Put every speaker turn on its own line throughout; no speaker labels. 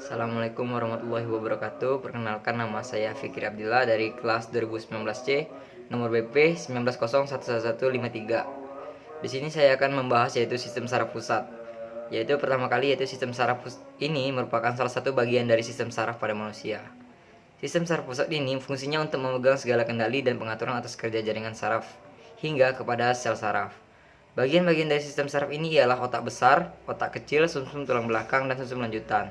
Assalamualaikum warahmatullahi wabarakatuh. Perkenalkan, nama saya Fikri Abdillah dari kelas 2019C, nomor BP 19011153. Di sini saya akan membahas yaitu sistem saraf pusat. Yaitu pertama kali yaitu sistem saraf ini merupakan salah satu bagian dari sistem saraf pada manusia. Sistem saraf pusat ini fungsinya untuk memegang segala kendali dan pengaturan atas kerja jaringan saraf hingga kepada sel saraf. Bagian-bagian dari sistem saraf ini ialah otak besar, otak kecil, sumsum tulang belakang, dan sumsum lanjutan.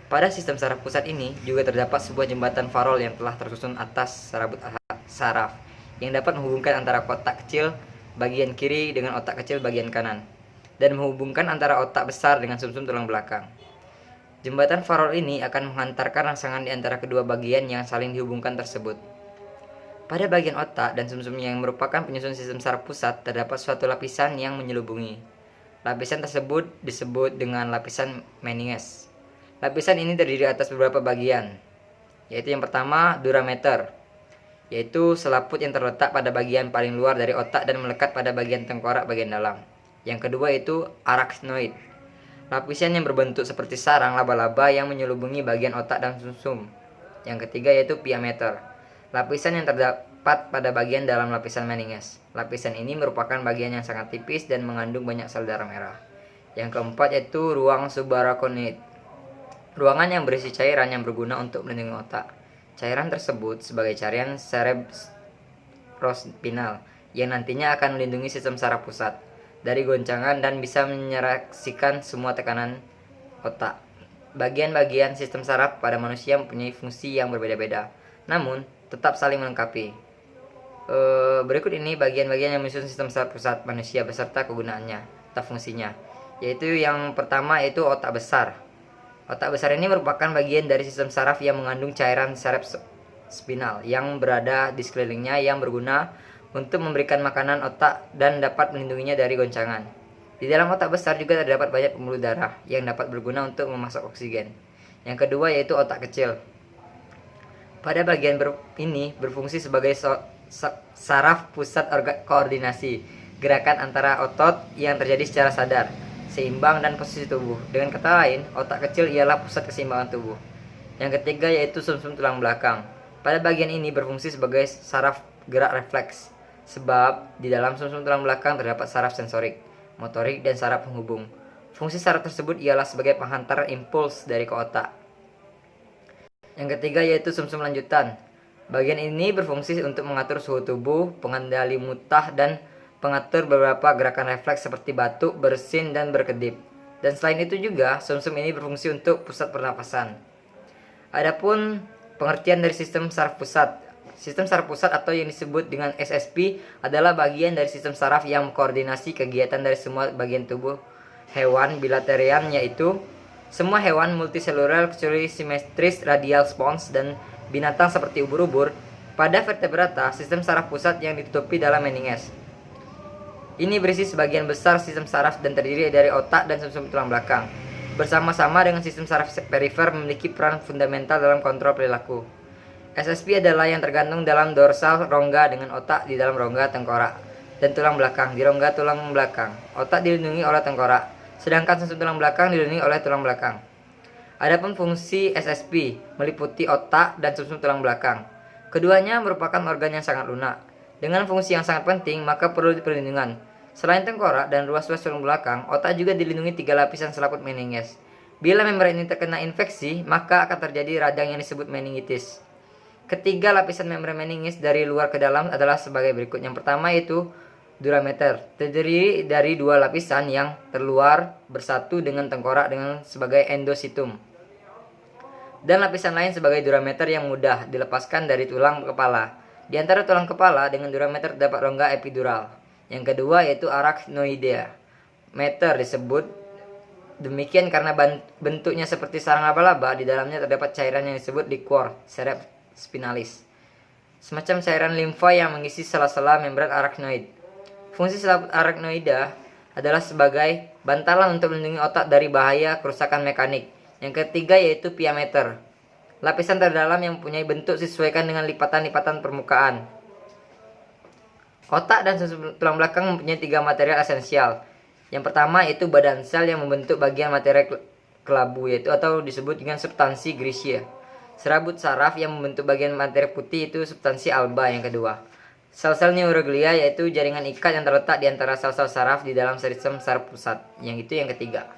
Pada sistem saraf pusat ini juga terdapat sebuah jembatan farol yang telah tersusun atas serabut saraf yang dapat menghubungkan antara otak kecil bagian kiri dengan otak kecil bagian kanan dan menghubungkan antara otak besar dengan sumsum tulang belakang. Jembatan farol ini akan menghantarkan rangsangan di antara kedua bagian yang saling dihubungkan tersebut. Pada bagian otak dan sumsum yang merupakan penyusun sistem saraf pusat terdapat suatu lapisan yang menyelubungi. Lapisan tersebut disebut dengan lapisan meninges. Lapisan ini terdiri atas beberapa bagian, yaitu yang pertama durameter, yaitu selaput yang terletak pada bagian paling luar dari otak dan melekat pada bagian tengkorak bagian dalam. Yang kedua yaitu arachnoid, lapisan yang berbentuk seperti sarang laba-laba yang menyelubungi bagian otak dan sumsum. Yang ketiga yaitu piameter, lapisan yang terdapat pada bagian dalam lapisan meninges. Lapisan ini merupakan bagian yang sangat tipis dan mengandung banyak sel darah merah. Yang keempat yaitu ruang subarakonoid, ruangan yang berisi cairan yang berguna untuk melindungi otak. Cairan tersebut sebagai cairan cerebrospinal yang nantinya akan melindungi sistem saraf pusat dari goncangan dan bisa menyerasikan semua tekanan otak. Bagian-bagian sistem saraf pada manusia mempunyai fungsi yang berbeda-beda, namun tetap saling melengkapi. Berikut ini bagian-bagian yang menyusun sistem saraf pusat manusia beserta kegunaannya atau fungsinya. Yaitu yang pertama yaitu otak besar. Otak besar ini merupakan bagian dari sistem saraf yang mengandung cairan cerebrospinal yang berada di sekelilingnya yang berguna untuk memberikan makanan otak dan dapat melindunginya dari goncangan. Di dalam otak besar juga terdapat banyak pembuluh darah yang dapat berguna untuk memasok oksigen. Yang kedua yaitu otak kecil. Pada bagian ini berfungsi sebagai saraf pusat koordinasi gerakan antara otot yang terjadi secara sadar, seimbang dan posisi tubuh. Dengan kata lain, otak kecil ialah pusat keseimbangan tubuh. Yang ketiga yaitu sumsum tulang belakang. Pada bagian ini berfungsi sebagai saraf gerak refleks, sebab di dalam sumsum tulang belakang terdapat saraf sensorik, motorik, dan saraf penghubung. Fungsi saraf tersebut ialah sebagai penghantar impuls dari ke otak. Yang ketiga yaitu sumsum lanjutan. Bagian ini berfungsi untuk mengatur suhu tubuh, pengendali mutah, dan pengatur beberapa gerakan refleks seperti batuk, bersin, dan berkedip. Dan selain itu juga, sumsum ini berfungsi untuk pusat pernapasan. Adapun pengertian dari sistem saraf pusat. Sistem saraf pusat atau yang disebut dengan SSP adalah bagian dari sistem saraf yang mengkoordinasi kegiatan dari semua bagian tubuh hewan bilaterian, yaitu semua hewan multiselular kecuali simetris radial spons dan binatang seperti ubur-ubur. Pada vertebrata, sistem saraf pusat yang ditutupi dalam meninges. Ini berisi sebagian besar sistem saraf dan terdiri dari otak dan sumsum tulang belakang. Bersama-sama dengan sistem saraf perifer memiliki peran fundamental dalam kontrol perilaku. SSP adalah yang tergantung dalam dorsal rongga dengan otak di dalam rongga tengkorak dan tulang belakang di rongga tulang belakang. Otak dilindungi oleh tengkorak, sedangkan sumsum tulang belakang dilindungi oleh tulang belakang. Adapun fungsi SSP meliputi otak dan sumsum tulang belakang. Keduanya merupakan organ yang sangat lunak. Dengan fungsi yang sangat penting, maka perlu perlindungan. Selain tengkorak dan ruas-ruas tulang belakang, otak juga dilindungi 3 lapisan selaput meninges. Bila membran ini terkena infeksi, maka akan terjadi radang yang disebut meningitis. Ketiga lapisan membran meninges dari luar ke dalam adalah sebagai berikut. Yang pertama yaitu durameter, terdiri dari 2 lapisan yang terluar bersatu dengan tengkorak dengan sebagai endositum. Dan lapisan lain sebagai durameter yang mudah dilepaskan dari tulang kepala. Di antara tulang kepala dengan durameter terdapat rongga epidural. Yang kedua yaitu arachnoidea. Meter disebut demikian karena bentuknya seperti sarang laba-laba. Di dalamnya terdapat cairan yang disebut liquor cerebrospinalis, semacam cairan limfa yang mengisi sela-sela membran arachnoid. Fungsi selaput arachnoida adalah sebagai bantalan untuk melindungi otak dari bahaya kerusakan mekanik. Yang ketiga yaitu piameter, lapisan terdalam yang mempunyai bentuk disesuaikan dengan lipatan-lipatan permukaan. Otak dan sumsum tulang belakang mempunyai 3 material esensial. Yang pertama yaitu badan sel yang membentuk bagian material kelabu yaitu atau disebut dengan substansi Grisia. Serabut saraf yang membentuk bagian materi putih itu substansi alba yang kedua. Sel-sel neuroglia yaitu jaringan ikat yang terletak di antara sel-sel saraf di dalam sistem saraf pusat. Yang itu yang ketiga.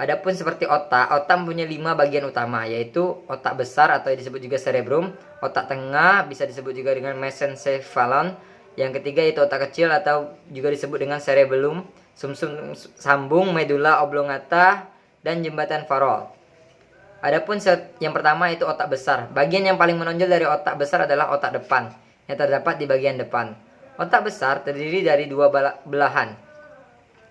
Adapun seperti otak mempunyai 5 bagian utama yaitu otak besar atau disebut juga cerebrum, otak tengah bisa disebut juga dengan mesencephalon, yang ketiga yaitu otak kecil atau juga disebut dengan cerebellum, sumsum sambung, medula oblongata, dan jembatan Farol. Adapun yang pertama itu otak besar. Bagian yang paling menonjol dari otak besar adalah otak depan yang terdapat di bagian depan. Otak besar terdiri dari 2 belahan,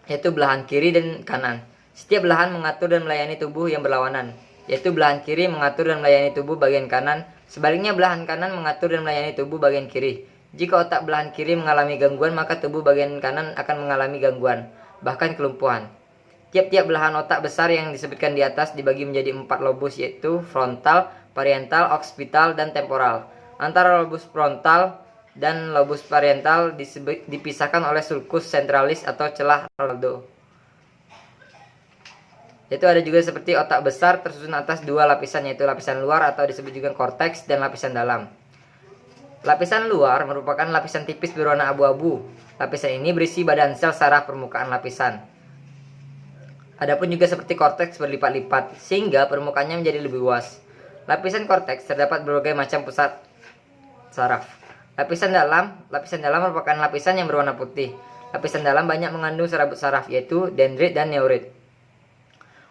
yaitu belahan kiri dan kanan. Setiap belahan mengatur dan melayani tubuh yang berlawanan, yaitu belahan kiri mengatur dan melayani tubuh bagian kanan. Sebaliknya belahan kanan mengatur dan melayani tubuh bagian kiri. Jika otak belahan kiri mengalami gangguan, maka tubuh bagian kanan akan mengalami gangguan, bahkan kelumpuhan. Tiap-tiap belahan otak besar yang disebutkan di atas dibagi menjadi 4 lobus, yaitu frontal, parietal, occipital, dan temporal. Antara lobus frontal dan lobus parietal dipisahkan oleh sulcus centralis atau celah Roldo. Yaitu ada juga seperti otak besar tersusun atas 2 lapisan, yaitu lapisan luar atau disebut juga korteks dan lapisan dalam. Lapisan luar merupakan lapisan tipis berwarna abu-abu. Lapisan ini berisi badan sel saraf permukaan lapisan. Adapun juga seperti korteks berlipat-lipat sehingga permukaannya menjadi lebih luas. Lapisan korteks terdapat berbagai macam pusat saraf. Lapisan dalam merupakan lapisan yang berwarna putih. Lapisan dalam banyak mengandung serabut saraf yaitu dendrit dan neurit.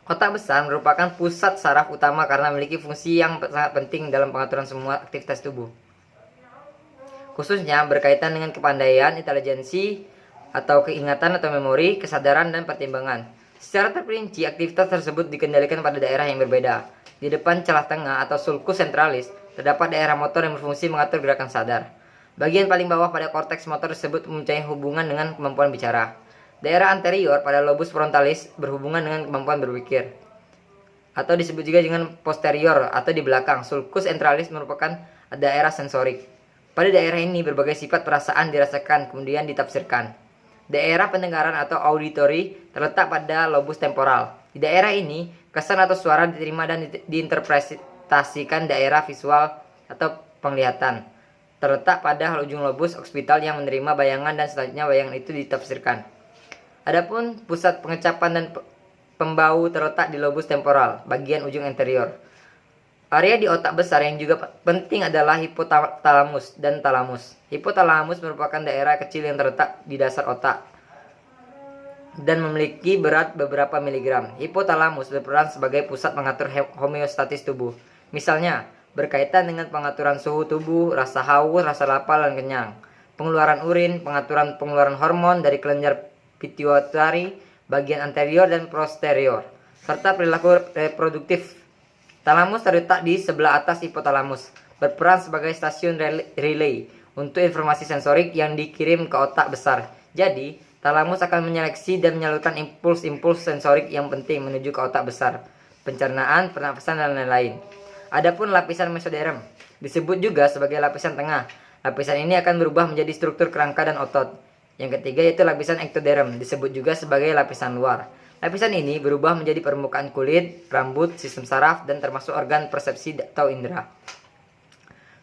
Otak besar merupakan pusat saraf utama karena memiliki fungsi yang sangat penting dalam pengaturan semua aktivitas tubuh. Khususnya berkaitan dengan kepandaian, intelijensi, atau keingatan atau memori, kesadaran, dan pertimbangan. Secara terperinci, aktivitas tersebut dikendalikan pada daerah yang berbeda. Di depan celah tengah atau sulcus centralis, terdapat daerah motor yang berfungsi mengatur gerakan sadar. Bagian paling bawah pada korteks motor tersebut mempunyai hubungan dengan kemampuan bicara. Daerah anterior pada lobus frontalis berhubungan dengan kemampuan berpikir. Atau disebut juga dengan posterior atau di belakang. Sulcus centralis merupakan daerah sensorik. Pada daerah ini berbagai sifat perasaan dirasakan kemudian ditafsirkan. Daerah pendengaran atau auditory terletak pada lobus temporal. Di daerah ini, kesan atau suara diterima dan diinterpretasikan. Daerah visual atau penglihatan terletak pada ujung lobus occipital yang menerima bayangan dan selanjutnya bayangan itu ditafsirkan. Adapun pusat pengecapan dan pembau terletak di lobus temporal, bagian ujung anterior. Area di otak besar yang juga penting adalah hipotalamus dan talamus. Hipotalamus merupakan daerah kecil yang terletak di dasar otak dan memiliki berat beberapa miligram. Hipotalamus berperan sebagai pusat pengatur homeostatis tubuh. Misalnya, berkaitan dengan pengaturan suhu tubuh, rasa haus, rasa lapar dan kenyang, pengeluaran urin, pengaturan pengeluaran hormon dari kelenjar pituitari, bagian anterior dan posterior, serta perilaku reproduktif. Talamus terletak di sebelah atas hipotalamus, berperan sebagai stasiun relay untuk informasi sensorik yang dikirim ke otak besar. Jadi, talamus akan menyeleksi dan menyalurkan impuls-impuls sensorik yang penting menuju ke otak besar, pencernaan, pernafasan, dan lain-lain. Adapun lapisan mesoderm disebut juga sebagai lapisan tengah. Lapisan ini akan berubah menjadi struktur kerangka dan otot. Yang ketiga yaitu lapisan ektoderm disebut juga sebagai lapisan luar. Lapisan ini berubah menjadi permukaan kulit, rambut, sistem saraf, dan termasuk organ persepsi atau indera.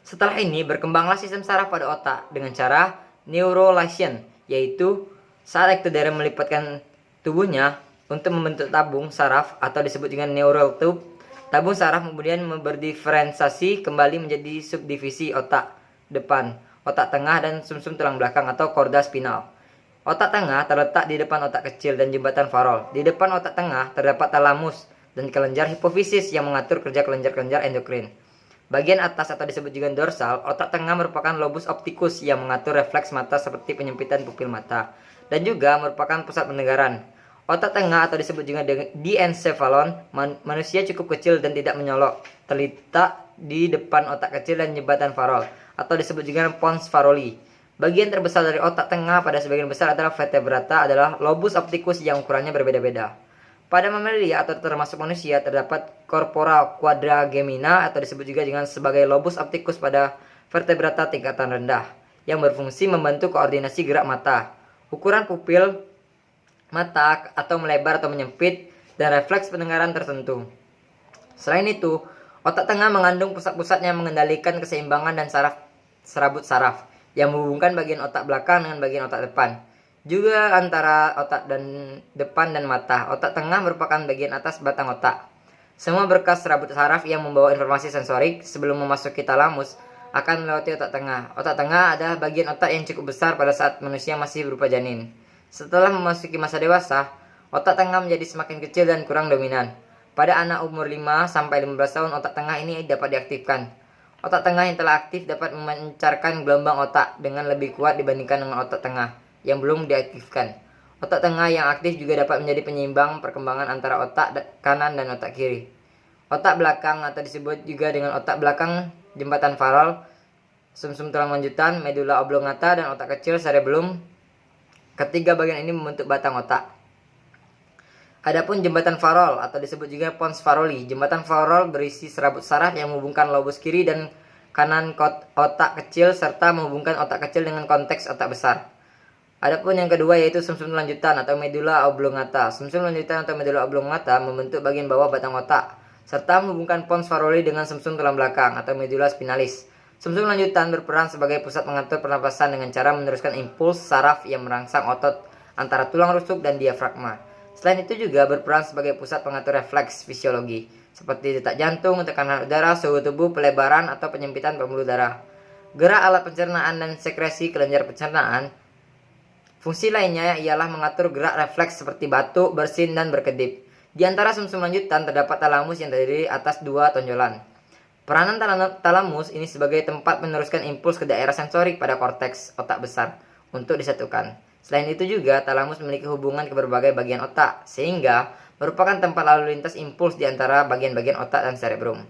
Setelah ini berkembanglah sistem saraf pada otak dengan cara neuralization, yaitu saat ektoderm melipatkan tubuhnya untuk membentuk tabung saraf atau disebut dengan neural tube. Tabung saraf kemudian berdiferensiasi kembali menjadi subdivisi otak depan, otak tengah, dan sumsum tulang belakang atau korda spinal. Otak tengah terletak di depan otak kecil dan jembatan Farol. Di depan otak tengah terdapat talamus dan kelenjar hipofisis yang mengatur kerja kelenjar-kelenjar endokrin. Bagian atas atau disebut juga dorsal, otak tengah merupakan lobus opticus yang mengatur refleks mata seperti penyempitan pupil mata dan juga merupakan pusat pendengaran. Otak tengah atau disebut juga diencephalon, manusia cukup kecil dan tidak menyolok, terletak di depan otak kecil dan jembatan Farol atau disebut juga pons faroli. Bagian terbesar dari otak tengah pada sebagian besar adalah vertebrata adalah lobus opticus yang ukurannya berbeda-beda. Pada mamalia atau termasuk manusia terdapat corpora quadragemina atau disebut juga dengan sebagai lobus opticus pada vertebrata tingkatan rendah yang berfungsi membantu koordinasi gerak mata. Ukuran pupil mata atau melebar atau menyempit dan refleks pendengaran tertentu. Selain itu, otak tengah mengandung pusat-pusat yang mengendalikan keseimbangan dan serabut saraf yang menghubungkan bagian otak belakang dengan bagian otak depan. Juga antara otak depan dan mata. Otak tengah merupakan bagian atas batang otak. Semua berkas serabut saraf yang membawa informasi sensorik sebelum memasuki talamus akan melewati otak tengah. Otak tengah adalah bagian otak yang cukup besar pada saat manusia masih berupa janin. Setelah memasuki masa dewasa, otak tengah menjadi semakin kecil dan kurang dominan. Pada anak umur 5-15 tahun, otak tengah ini dapat diaktifkan. Otak tengah yang telah aktif dapat memancarkan gelombang otak dengan lebih kuat dibandingkan dengan otak tengah yang belum diaktifkan. Otak tengah yang aktif juga dapat menjadi penyeimbang perkembangan antara otak kanan dan otak kiri. Otak belakang atau disebut juga dengan otak belakang jembatan faral, sumsum tulang lanjutan, medula oblongata, dan otak kecil cerebellum. Ketiga bagian ini membentuk batang otak. Adapun jembatan farol atau disebut juga pons faroli. Jembatan farol berisi serabut saraf yang menghubungkan lobus kiri dan kanan otak kecil serta menghubungkan otak kecil dengan konteks otak besar. Adapun yang kedua yaitu sumsum lanjutan atau medula oblongata. Sumsum lanjutan atau medula oblongata membentuk bagian bawah batang otak serta menghubungkan pons faroli dengan sumsum tulang belakang atau medula spinalis. Sumsum lanjutan berperan sebagai pusat mengatur pernapasan dengan cara meneruskan impuls saraf yang merangsang otot antara tulang rusuk dan diafragma. Selain itu juga berperan sebagai pusat pengatur refleks fisiologi, seperti detak jantung, tekanan udara, suhu tubuh, pelebaran atau penyempitan pembuluh darah. Gerak alat pencernaan dan sekresi kelenjar pencernaan. Fungsi lainnya ialah mengatur gerak refleks seperti batuk, bersin, dan berkedip. Di antara sumsum lanjutan terdapat talamus yang terdiri atas 2 tonjolan. Peranan talamus ini sebagai tempat meneruskan impuls ke daerah sensorik pada korteks otak besar untuk disatukan. Selain itu juga, talamus memiliki hubungan ke berbagai bagian otak, sehingga merupakan tempat lalu lintas impuls di antara bagian-bagian otak dan cerebrum.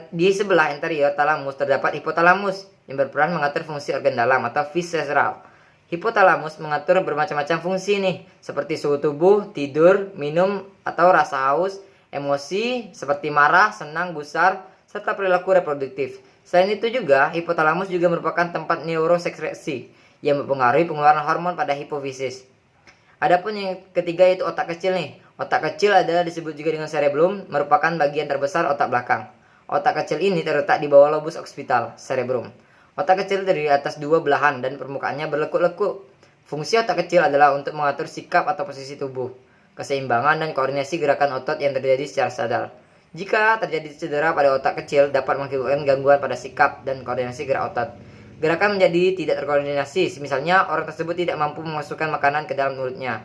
Di sebelah anterior talamus terdapat hipotalamus, yang berperan mengatur fungsi organ dalam atau visceral. Hipotalamus mengatur bermacam-macam fungsi nih, seperti suhu tubuh, tidur, minum, atau rasa haus, emosi, seperti marah, senang, gusar, serta perilaku reproduktif. Selain itu juga, hipotalamus juga merupakan tempat neurosekresi, yang mempengaruhi pengeluaran hormon pada hipofisis. Adapun yang ketiga yaitu otak kecil nih. Otak kecil adalah disebut juga dengan cerebellum, merupakan bagian terbesar otak belakang. Otak kecil ini terletak di bawah lobus occipital, cerebrum. Otak kecil terdiri atas 2 belahan dan permukaannya berlekuk-lekuk. Fungsi otak kecil adalah untuk mengatur sikap atau posisi tubuh, keseimbangan dan koordinasi gerakan otot yang terjadi secara sadar. Jika terjadi cedera pada otak kecil dapat mengakibatkan gangguan pada sikap dan koordinasi gerak otot. Gerakan menjadi tidak terkoordinasi, misalnya orang tersebut tidak mampu memasukkan makanan ke dalam mulutnya.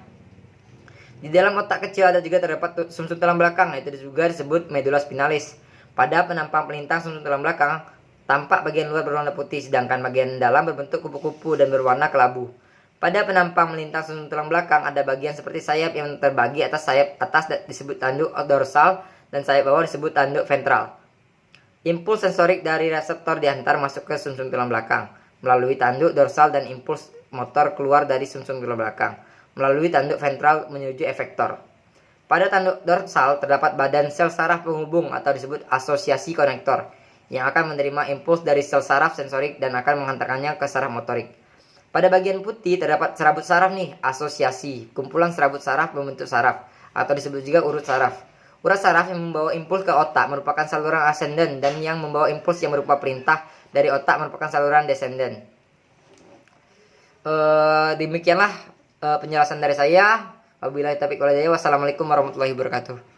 Di dalam otak kecil ada juga terdapat sumsum tulang belakang, yaitu juga disebut medula spinalis. Pada penampang pelintang sumsum tulang belakang, tampak bagian luar berwarna putih, sedangkan bagian dalam berbentuk kupu-kupu dan berwarna kelabu. Pada penampang melintang sumsum tulang belakang ada bagian seperti sayap yang terbagi atas. Sayap atas disebut tanduk dorsal dan sayap bawah disebut tanduk ventral. Impuls sensorik dari reseptor diantar masuk ke sumsum tulang belakang melalui tanduk dorsal dan impuls motor keluar dari sumsum tulang belakang melalui tanduk ventral menuju efektor. Pada tanduk dorsal terdapat badan sel saraf penghubung atau disebut asosiasi konektor yang akan menerima impuls dari sel saraf sensorik dan akan menghantarkannya ke saraf motorik. Pada bagian putih terdapat serabut saraf nih, asosiasi. Kumpulan serabut saraf membentuk saraf atau disebut juga urut saraf. Urat saraf yang membawa impuls ke otak merupakan saluran ascendant dan yang membawa impuls yang berupa perintah dari otak merupakan saluran descendant. Demikianlah penjelasan dari saya. Wabillahi taufiq wal hidayah. Wassalamualaikum warahmatullahi wabarakatuh.